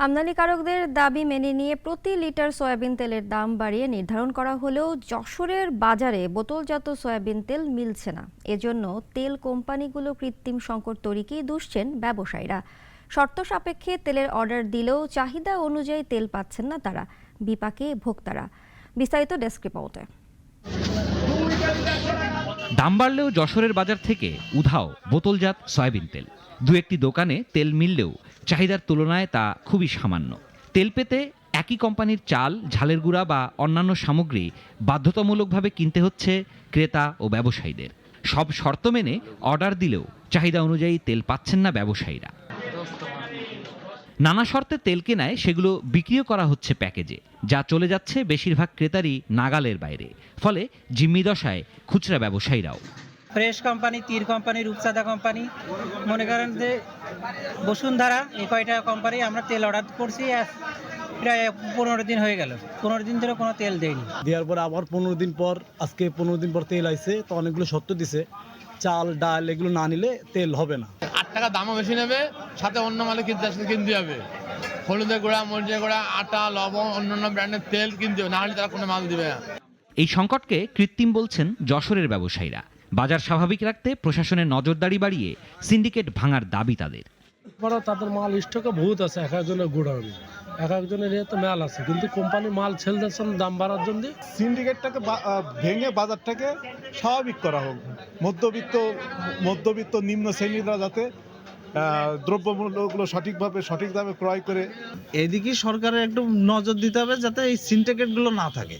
আমদানিকারকদের দাবি মেনে নিয়ে প্রতি লিটার সয়াবিন তেলের দাম বাড়িয়ে নির্ধারণ করা হলেও যশোরের বাজারে বোতলজাত সয়াবিন তেল মিলছে না। এজন্য তেল কোম্পানিগুলো কৃত্রিম সংকট তৈরিকেই দুষছেন ব্যবসায়ীরা। শর্ত সাপেক্ষে তেলের অর্ডার দিলেও চাহিদা অনুযায়ী তেল পাচ্ছেন না তারা, বিপাকে ভোক্তারা। বিস্তারিত ডেস্ক রিপোর্টে। দাম বাড়লেও যশোরের বাজার থেকে উধাও বোতলজাত সয়াবিন তেল। দু একটি দোকানে তেল মিললেও চাহিদার তুলনায় তা খুবই সামান্য। তেল পেতে একই কোম্পানির চাল, ঝালের গুঁড়া বা অন্যান্য সামগ্রী বাধ্যতামূলকভাবে কিনতে হচ্ছে ক্রেতা ও ব্যবসায়ীদের। সব শর্ত মেনে অর্ডার দিলেও চাহিদা অনুযায়ী তেল পাচ্ছেন না ব্যবসায়ীরা। নানা শর্তে তেল কেনায় সেগুলো বিক্রিও করা হচ্ছে প্যাকেজে, যা চলে যাচ্ছে বেশিরভাগ ক্রেতারই নাগালের বাইরে। ফলে জিম্মি দশায় খুচরা ব্যবসায়ীরাও। ফ্রেশ কোম্পানি, তীর কোম্পানি, রূপসাদা কোম্পানি, মনে করেন যে বসুন্ধরা, এই কয়টা কোম্পানি আমরা তেল অর্ডার করছি, প্রায় 15 দিন হয়ে গেল। 15 দিন ধরে কোনো তেল দেয়নি। দেওয়ার পর আবার 15 দিন পর, আজকে 15 দিন পর তেল আইছে, তো অনেকগুলো শর্ত দিছে, চাল ডাল এগুলো না নিলে তেল হবে না। 8 টাকা দামও বেশি নেবে, সাথে অন্য মালে কিনতে হবে। হলুদের গুঁড়া, মরিচের গুঁড়া, আটা, লবণ, অন্যান্য ব্র্যান্ডের তেল কিনতে হবে, না হলে তারা কোনো মাল দিবে না। এই সংকটকে কৃত্রিম বলছেন যশোরের ব্যবসায়ীরা। বাজার স্বাভাবিক রাখতে প্রশাসনের নজরদারি বাড়িয়ে সিন্ডিকেট ভাঙার দাবি তাদের। তাদের মাল স্টকে বহুত আছে, এক একজনের গুড়াউনি, এক একজনের ইয়েতে মাল আছে, কিন্তু কোম্পানি মাল ছেড়ে দিচ্ছেন দাম বাড়ার জন্য। সিন্ডিকেটটাকে ভেঙে বাজারটাকে স্বাভাবিক করা হোক। মধ্যবিত্ত নিম্ন শ্রেণীরা যাতে দ্রব্যমূল্যগুলো সঠিক দামে ক্রয় করে। এদিকে সরকারের একটু নজর দিতে হবে যাতে এই সিন্ডিকেটগুলো না থাকে।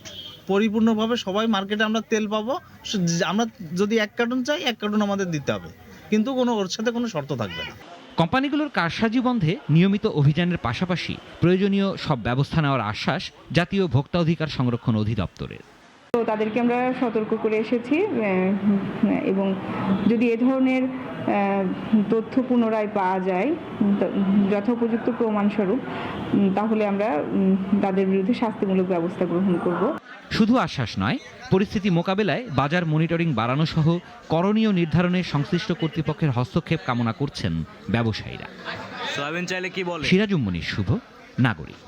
পরিপূর্ণভাবে সবাই মার্কেটে আমরা তেল পাবো। আমরা যদি 1 কার্টন চাই, 1 কার্টন আমাদের দিতে হবে, কিন্তু ওর সাথে কোনো শর্ত থাকবে না। কোম্পানিগুলোর কারসাজি বন্ধে নিয়মিত অভিযানের পাশাপাশি প্রয়োজনীয় সব ব্যবস্থা নেওয়ার আশ্বাস জাতীয় ভোক্তা অধিকার সংরক্ষণ অধিদপ্তরের। তো তাদেরকে আমরা সতর্ক করে এসেছি, এবং যদি এ ধরনের তথ্য পুনরায় পাওয়া যায় যথোপযুক্ত প্রমাণস্বরূপ, তাহলে আমরা তাদের বিরুদ্ধে শাস্তিমূলক ব্যবস্থা গ্রহণ করব। শুধু আশ্বাস নয়, পরিস্থিতি মোকাবেলায় বাজার মনিটরিং বাড়ানো সহ করণীয় নির্ধারণে সংশ্লিষ্ট কর্তৃপক্ষের হস্তক্ষেপ কামনা করছেন ব্যবসায়ীরা। সয়াবিন চাইলে কি বলে? সিরাজুম মনির শুভ, নাগরিক।